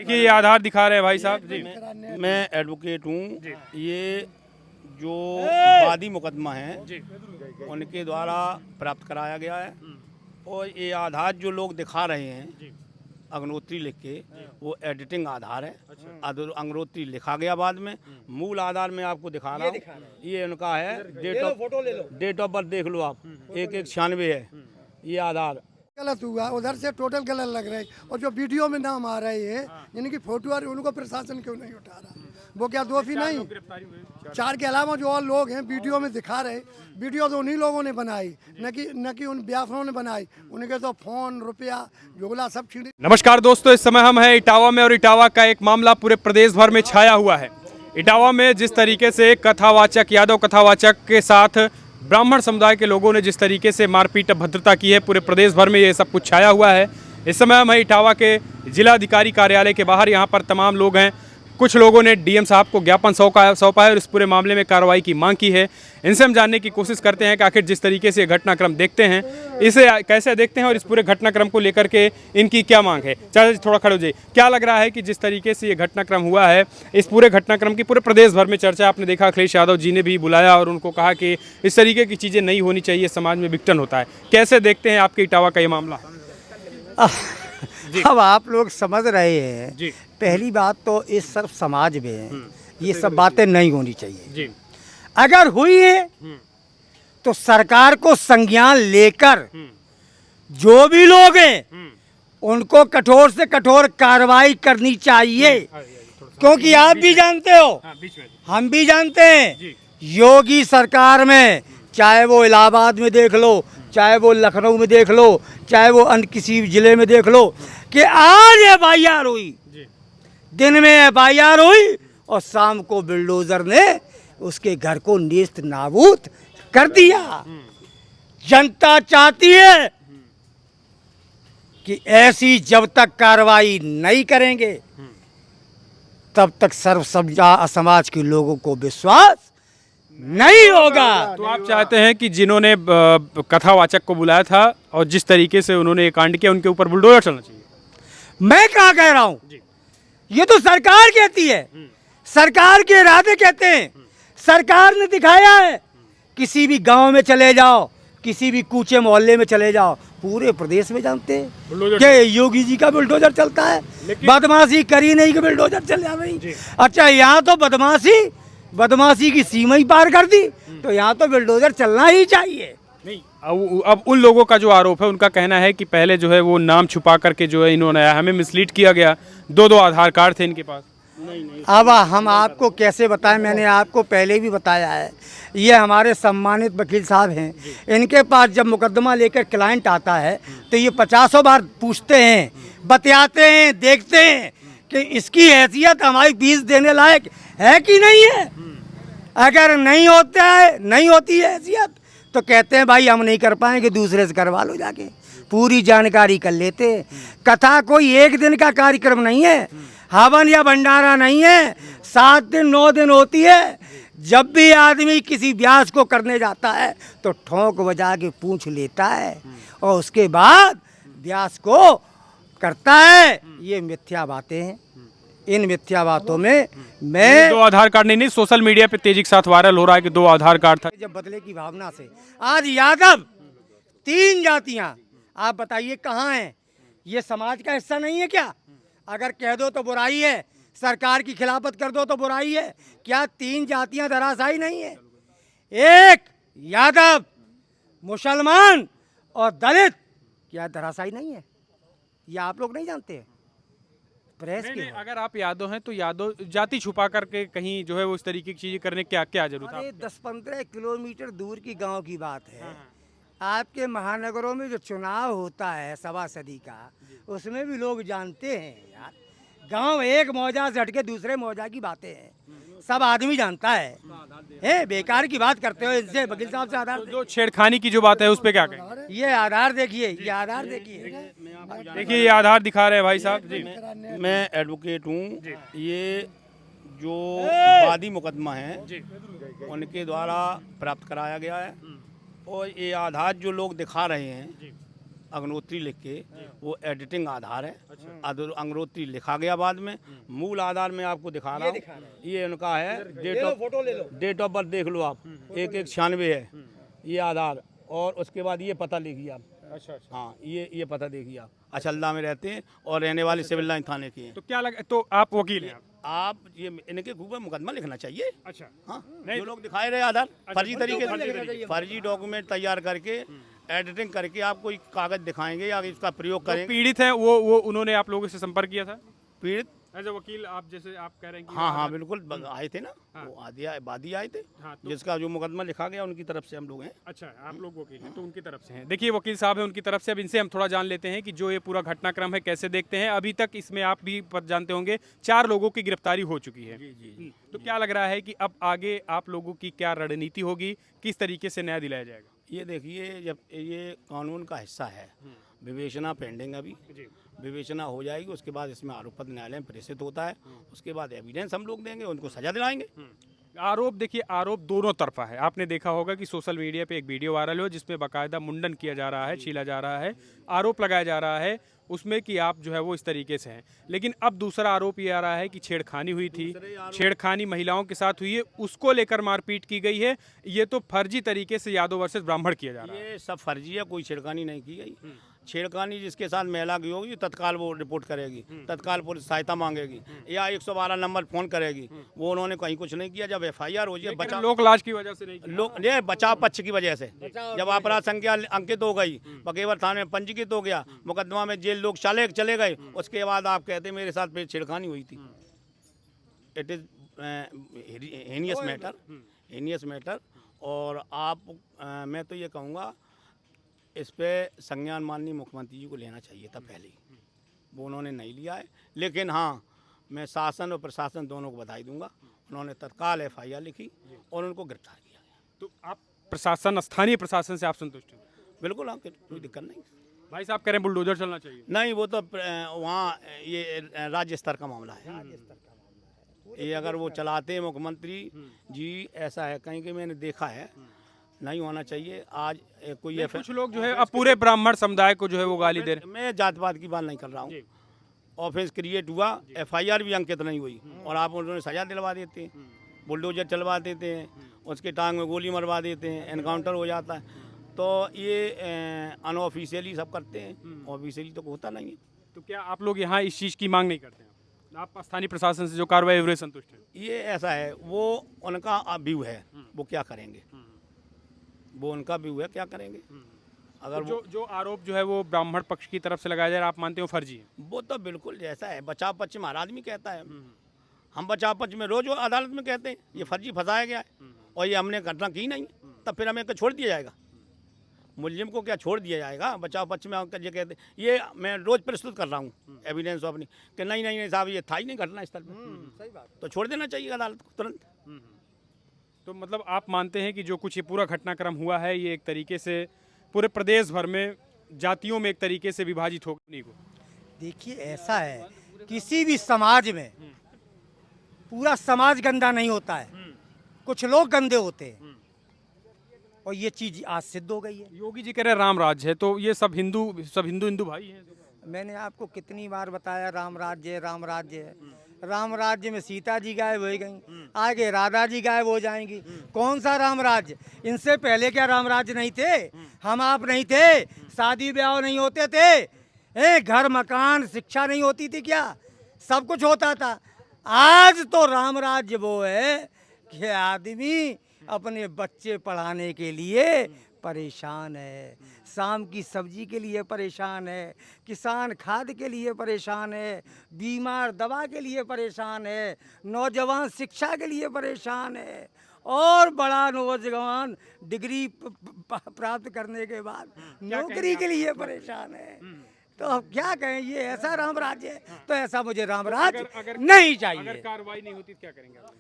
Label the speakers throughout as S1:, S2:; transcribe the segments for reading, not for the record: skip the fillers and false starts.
S1: देखिए ये आधार दिखा रहे हैं भाई साहब जी।
S2: मैं एडवोकेट हूँ। ये जो वादी मुकदमा है उनके द्वारा प्राप्त कराया गया है और ये आधार जो लोग दिखा रहे हैं अग्नोत्री लिख के वो एडिटिंग आधार है। अग्नोत्री लिखा गया बाद में, मूल आधार में आपको दिखा रहा हूँ। ये उनका है डेट ऑफ बर्थ देख लो आप, 1196 है ये आधार।
S3: गलत हुआ, उधर से टोटल गलत लग रहा है और जो वीडियो में नाम आ रहे हैं यानी कि फोटो आ रही उनको प्रशासन क्यों नहीं उठा रहा? वो क्या दोषी नहीं? 4 के अलावा जो और लोग हैं वीडियो में दिखा रहे, वीडियो तो उन्हीं लोगों ने बनाई, न कि उन व्यापारियों ने बनाई। उनके तो फोन रुपया झोला सब छीन।
S1: नमस्कार दोस्तों, इस समय हम हैं इटावा में और इटावा का एक मामला पूरे प्रदेश भर में छाया हुआ है। इटावा में जिस तरीके से कथावाचक, यादव कथावाचक के साथ ब्राह्मण समुदाय के लोगों ने जिस तरीके से मारपीट अभद्रता की है, पूरे प्रदेश भर में ये सब कुछ छाया हुआ है। इस समय हम इटावा के जिलाधिकारी कार्यालय के बाहर, यहाँ पर तमाम लोग हैं। कुछ लोगों ने डीएम साहब को ज्ञापन सौंपा है और इस पूरे मामले में कार्रवाई की मांग की है। इनसे हम जानने की कोशिश करते हैं कि आखिर जिस तरीके से घटनाक्रम देखते हैं इसे कैसे देखते हैं और इस पूरे घटनाक्रम को लेकर के इनकी क्या मांग है। चाचा थोड़ा खड़े हो जाइए, क्या लग रहा है कि जिस तरीके से ये घटनाक्रम हुआ है, इस पूरे घटनाक्रम की पूरे प्रदेश भर में चर्चा आपने देखा, अखिलेश यादव जी ने भी बुलाया और उनको कहा कि इस तरीके की चीज़ें नहीं होनी चाहिए, समाज में विघटन होता है। कैसे देखते हैं आपके इटावा का ये मामला?
S4: अब आप लोग समझ रहे हैं
S1: जी।
S4: पहली बात तो इस सब समाज में ये सब बातें नहीं होनी चाहिए
S1: जी।
S4: अगर हुई है तो सरकार को संज्ञान लेकर जो भी लोग हैं उनको कठोर से कठोर कार्रवाई करनी चाहिए, क्योंकि आप भी जानते हो, हम भी जानते हैं, योगी सरकार में चाहे वो इलाहाबाद में देख लो, चाहे वो लखनऊ में देख लो, चाहे वो अन्य किसी जिले में देख लो, कि आज एफआईआर हुई, दिन में एफआईआर हुई और शाम को बिल्डोजर ने उसके घर को नेस्त नाबूद कर दिया। जनता चाहती है कि ऐसी जब तक कार्रवाई नहीं करेंगे तब तक सर्व समाज के लोगों को विश्वास नहीं होगा।
S1: तो आप चाहते हैं कि जिन्होंने कथावाचक को बुलाया था और जिस तरीके से उन्होंने ये कांड किया उनके ऊपर बुलडोजर चलना चाहिए?
S4: मैं कहाँ कह रहा हूँ, ये तो सरकार कहती है, सरकार के इरादे कहते हैं। सरकार ने दिखाया है, किसी भी गांव में चले जाओ, किसी भी कूचे मोहल्ले में चले जाओ, पूरे प्रदेश में जानते हैं कि योगी जी का बुलडोजर चलता है। बदमाशी करी नहीं कि बुलडोजर चल जाए। अच्छा, यहाँ तो बदमाशी की सीमा ही पार कर दी, तो यहाँ तो बुलडोजर चलना ही चाहिए।
S1: नहीं, अब उन लोगों का जो आरोप है, उनका कहना है कि पहले जो है वो नाम छुपा करके जो है इन्होंने हमें मिसलीड किया गया, 2 आधार कार्ड थे इनके पास।
S4: अब हम आपको कैसे बताएं, मैंने आपको पहले भी बताया है, ये हमारे सम्मानित वकील साहब हैं, इनके पास जब मुकदमा लेकर क्लाइंट आता है तो ये 50 बार पूछते हैं, बतियाते हैं, देखते हैं कि इसकी हैसियत हमारी फीस देने लायक है कि नहीं है। अगर नहीं होती है हैसियत तो कहते हैं भाई हम नहीं कर पाएंगे, दूसरे से करवा लो जाके। पूरी जानकारी कर लेते हैं। कथा कोई एक दिन का कार्यक्रम नहीं है, हवन या भंडारा नहीं है, 7 दिन 9 दिन होती है। जब भी आदमी किसी व्यास को करने जाता है तो ठोंक बजा के पूछ लेता है और उसके बाद व्यास को करता है। ये मिथ्या बातें हैं। इन मिथ्या बातों में मैं
S1: 2 आधार कार्ड नहीं, सोशल मीडिया पे तेजी के साथ वायरल हो रहा है कि 2 आधार कार्ड था।
S4: जब बदले की भावना से आज यादव 3 जातियां, आप बताइए कहाँ हैं? ये समाज का हिस्सा नहीं है क्या? अगर कह दो तो बुराई है, सरकार की खिलाफत कर दो तो बुराई है क्या? 3 जातियां धराशायी नहीं है? एक यादव, मुसलमान और दलित क्या धराशायी नहीं है? ये आप लोग नहीं जानते हैं? प्रेस
S1: नहीं, अगर आप यादव हैं तो यादव जाति छुपा करके कहीं जो है वो इस तरीके की चीजें करने क्या क्या जरूरत है?
S4: 10-15 किलोमीटर दूर की गांव की बात है। आपके महानगरों में जो चुनाव होता है सभासदी का, उसमें भी लोग जानते हैं यार। गांव एक मौजा से हटके दूसरे मौजा की बातें हैं, सब आदमी जानता है। बेकार की बात करते हो इनसे, वकील साहब से आधार
S1: जो छेड़खानी की जो बात है उस पे क्या कहें?
S4: ये आधार देखिए, ये आधार देखिए,
S1: देखिए ये आधार दिखा रहे हैं भाई साहब जी।
S2: मैं एडवोकेट हूँ। ये जो वादी मुकदमा है उनके द्वारा प्राप्त कराया गया है और ये आधार जो लोग दिखा रहे हैं अग्नोत्री लिख के, वो एडिटिंग आधार है। अग्नोत्री लिखा गया बाद में, मूल आधार में आपको दिखा रहा हूँ। ये उनका है डेट ऑफ बर्थ देख लो आप, 1196 है ये आधार। और उसके बाद ये पता लिखिए आप।
S1: अच्छा।
S2: हाँ, ये पता देखिए आप, अचल्ला में रहते हैं और रहने वाले सिविल लाइन थाने के हैं।
S1: तो क्या लगा, तो आप वकील हैं?
S2: आप ये इनके ऊपर मुकदमा लिखना चाहिए।
S1: अच्छा।
S2: हाँ,
S1: नहीं,
S2: जो लोग दिखाए रहे आधार फर्जी तरीके
S1: फर्जी
S2: से, फर्जी डॉक्यूमेंट तैयार करके एडिटिंग करके आप कोई कागज दिखाएंगे या इसका प्रयोग करेंगे।
S1: पीड़ित हैं वो उन्होंने आप लोगों से संपर्क किया था?
S2: पीड़ित
S1: एज ए वकील आप जैसे आप कह रहे हैं कि
S2: हाँ बिल्कुल आए थे ना, वो वादी आए थे,
S1: हाँ, तो
S2: जिसका जो मुकदमा लिखा गया उनकी तरफ से हम लोग हैं।
S1: अच्छा, आप लोग वकील हैं तो उनकी तरफ से हैं। देखिए वकील साहब हैं उनकी तरफ से। अब इनसे हम थोड़ा जान लेते हैं कि जो ये पूरा घटनाक्रम है कैसे देखते हैं। अभी तक इसमें आप भी जानते होंगे 4 लोगों की गिरफ्तारी हो चुकी है। तो क्या लग रहा है कि अब आगे आप लोगों की क्या रणनीति होगी, किस तरीके से न्याय दिलाया जाएगा?
S2: ये देखिए, जब ये कानून का हिस्सा है, विवेचना पेंडिंग अभी, विवेचना हो जाएगी, उसके बाद इसमें आरोप पत्र न्यायालय में प्रेषित होता है, उसके बाद एविडेंस हम लोग देंगे, उनको सजा दिलाएंगे।
S1: आरोप देखिए, आरोप दोनों तरफा है। आपने देखा होगा कि सोशल मीडिया पे एक वीडियो वायरल हो जिसमें बाकायदा मुंडन किया जा रहा है, छीला जा रहा है, आरोप लगाया जा रहा है उसमें कि आप जो है वो इस तरीके से हैं। लेकिन अब दूसरा आरोप ये आ रहा है कि छेड़खानी हुई थी, छेड़खानी महिलाओं के साथ हुई है, उसको लेकर मारपीट की गई है। ये तो फर्जी तरीके से यादव वर्सेस ब्राह्मण किया जा रहा है।
S2: ये सब फर्जी है, कोई छेड़खानी नहीं की गई। छेड़खानी जिसके साथ महिला की होगी तत्काल वो रिपोर्ट करेगी, तत्काल पुलिस सहायता मांगेगी या 112 नंबर फोन करेगी। वो उन्होंने कहीं कुछ नहीं किया। जब FIR हो जाए, बचाव
S1: लोक लाज की वजह से नहीं किया।
S2: लोग ये बचाव पक्ष की वजह से, जब अपराध संख्या अंकित हो गई, बकेवर थाने में पंजीकृत हो गया, मुकदमा में जेल लोग चले गए, उसके बाद आप कहते मेरे साथ फिर छेड़खानी हुई थी। It is heinous matter. और आप मैं तो ये कहूँगा इस पे संज्ञान माननीय मुख्यमंत्री जी को लेना चाहिए था पहले ही, वो उन्होंने नहीं लिया है। लेकिन हाँ, मैं शासन और प्रशासन दोनों को बधाई दूंगा, उन्होंने तत्काल FIR लिखी और उनको गिरफ्तार किया गया।
S1: तो आप प्रशासन, स्थानीय प्रशासन से आप संतुष्ट हैं?
S2: बिल्कुल, हाँ, कोई दिक्कत नहीं।
S1: भाई साहब कह रहे हैं बुलडोजर चलना चाहिए।
S2: नहीं, वो तो वहाँ ये राज्य स्तर का मामला है। ये अगर वो चलाते हैं मुख्यमंत्री जी, ऐसा है कहीं कि मैंने देखा है, नहीं होना चाहिए। आज कोई
S1: कुछ लोग जो है अब पूरे ब्राह्मण समुदाय को जो है वो गाली दे रहे हैं।
S2: मैं जातपात की बात नहीं कर रहा हूँ। ऑफेंस क्रिएट हुआ, FIR भी अंकित नहीं हुई और आप उन्होंने सजा दिलवा देते हैं, बुलडोजर चलवा देते हैं, उसके टांग में गोली मरवा देते हैं, एनकाउंटर हो जाता है। तो ये अनऑफिशियली सब करते हैं, ऑफिशियली तो होता नहीं है।
S1: तो क्या आप लोग यहाँ इस चीज़ की मांग नहीं करते हैं? आप स्थानीय प्रशासन से जो कार्रवाई हुई संतुष्ट हैं?
S2: ये ऐसा है, वो उनका व्यू है, वो क्या करेंगे, वो उनका व्यू है, क्या करेंगे। अगर
S1: तो जो आरोप जो है वो ब्राह्मण पक्ष की तरफ से लगाया जा रहा है, आप मानते हो फर्जी है?
S2: वो तो बिल्कुल जैसा है, बचाव पक्ष में हर आदमी कहता है, हम बचाव पक्ष में रोज अदालत में कहते हैं ये फर्जी फंसाया गया है और ये हमने घटना की नहीं, तब फिर हमें छोड़ दिया जाएगा? मुलजिम को क्या छोड़ दिया जाएगा? बचाव पक्ष में ये कहते, ये मैं रोज प्रस्तुत कर रहा हूँ एविडेंस अपनी कि नहीं साहब ये था ही नहीं घटना स्थल में, सही बात, तो छोड़ देना चाहिए अदालत को तुरंत।
S1: तो मतलब आप मानते हैं कि जो कुछ ये पूरा घटनाक्रम हुआ है ये एक तरीके से पूरे प्रदेश भर में जातियों में एक तरीके से विभाजित हो गई को?
S4: देखिए ऐसा है, किसी भी समाज में पूरा समाज गंदा नहीं होता है, कुछ लोग गंदे होते हैं और ये चीज आज सिद्ध हो गई है।
S1: योगी जी कह रहे हैं राम राज्य है, तो ये सब हिंदू भाई हैं।
S4: मैंने आपको कितनी बार बताया राम राज्य है, राम राज्य है। राम राज्य में सीता जी गायब हो गई, आगे राधा जी गायब हो जाएंगी। कौन सा राम राज्य? इनसे पहले क्या राम राज्य नहीं थे? हम आप नहीं थे? शादी ब्याह नहीं होते थे? घर मकान शिक्षा नहीं होती थी क्या? सब कुछ होता था। आज तो राम राज्य वो है कि आदमी अपने बच्चे पढ़ाने के लिए परेशान है, शाम की सब्जी के लिए परेशान है, किसान खाद के लिए परेशान है, बीमार दवा के लिए परेशान है, नौजवान शिक्षा के लिए परेशान है और बड़ा नौजवान डिग्री प्राप्त करने के बाद नौकरी के लिए परेशान है। तो अब क्या कहें, ये ऐसा राम राज्य है? तो ऐसा मुझे राम राज्य नहीं चाहिए।
S1: अगर कार्रवाई नहीं होती तो क्या करेंगे आप?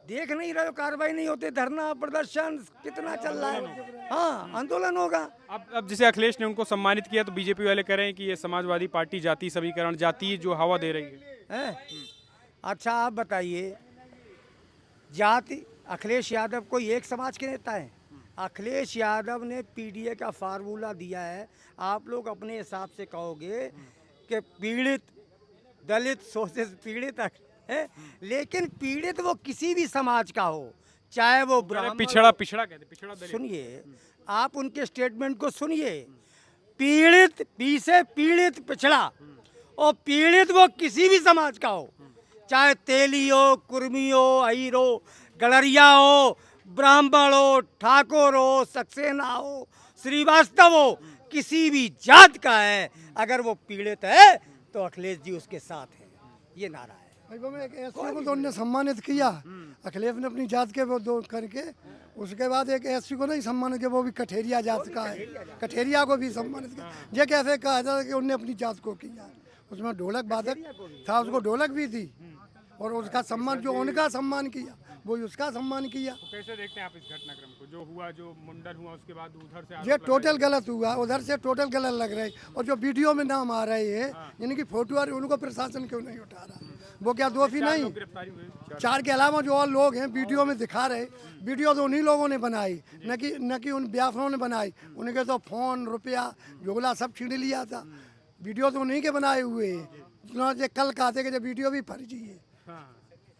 S4: देख नहीं रहे हो, कार्रवाई नहीं होती, धरना प्रदर्शन कितना चल रहा है। हाँ, आंदोलन होगा।
S1: अब जैसे अखिलेश ने उनको सम्मानित किया तो बीजेपी वाले कह रहे हैं कि ये समाजवादी पार्टी जाति समीकरण, जाति जो हवा दे रही है।
S4: अच्छा आप बताइए, जाति अखिलेश यादव कोई एक समाज के नेता हैं? अखिलेश यादव ने पीडीए का फार्मूला दिया है। आप लोग अपने हिसाब से कहोगे कि पीड़ित दलित शोषित पीड़ित है, लेकिन पीड़ित वो किसी भी समाज का हो, चाहे वो ब्राह्मण
S1: पिछड़ा पिछड़ा कहते पिछड़ा दलित।
S4: सुनिए, आप उनके स्टेटमेंट को सुनिए। पीड़ित पी से पीड़ित पिछड़ा, और पीड़ित वो किसी भी समाज का हो, चाहे तेली हो, कुर्मी हो, अहीर हो, गड़रिया हो, ब्राह्मण हो, ठाकुर हो, सक्सेना हो, श्रीवास्तव हो, किसी भी जात का है, अगर वो पीड़ित है तो अखिलेश जी उसके साथ है। ये नारा है।
S3: भाई वो में एक एससी को तो उनने सम्मानित किया, अखिलेश ने अपनी जात के वो दो करके, उसके बाद एक एससी को नहीं सम्मानित किया, वो भी कठेरिया जात का है, कठेरिया को भी सम्मानित किया। ये कैसे कहा जाता कि उनने अपनी जात को किया? उसमें ढोलक वादक था, उसको ढोलक भी थी, और उसका सम्मान, जो उनका सम्मान किया वो उसका सम्मान किया।
S1: तो कैसे देखते हैं आप इस घटनाक्रम को, जो हुआ, जो मुंडन हुआ, उसके बाद उधर से
S3: ये टोटल गलत हुआ, उधर से टोटल गलत लग रहा है। और जो वीडियो में नाम आ रहे हैं, जिनकी फोटो आ रही है, उनको प्रशासन क्यों नहीं उठा रहा? वो क्या दोषी नहीं?
S1: गिरफ्तारी हुई
S3: 4 के अलावा जो और लोग हैं वीडियो में दिखा रहे, वीडियो तो उन्हीं लोगों ने बनाई, न कि उन ब्यासों ने बनाई। उनके तो फोन, रुपया, झोला सब छीन लिया था। वीडियो तो उन्हीं के बनाए हुए हैं। कल कहते कि वीडियो भी फर्जी है।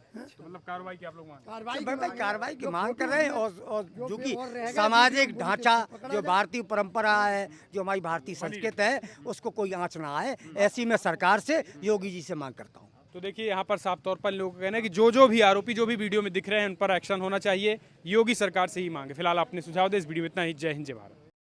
S1: तो मतलब कार्रवाई की आप लोग मांग
S4: कार्रवाई की मांग कर रहे हैं, और जो कि सामाजिक ढांचा, जो भारतीय परंपरा है, जो हमारी भारतीय संस्कृति है, उसको कोई आंच ना आए, ऐसी मैं सरकार से, योगी जी से मांग करता हूँ।
S1: तो देखिए यहाँ पर साफ तौर पर लोगों का कहना है कि जो भी आरोपी जो भी वीडियो में दिख रहे हैं उन पर एक्शन होना चाहिए, योगी सरकार से ही मांगे। फिलहाल आपने सुझाव दे, इस वीडियो में इतना ही। जय हिंद, जय भारत।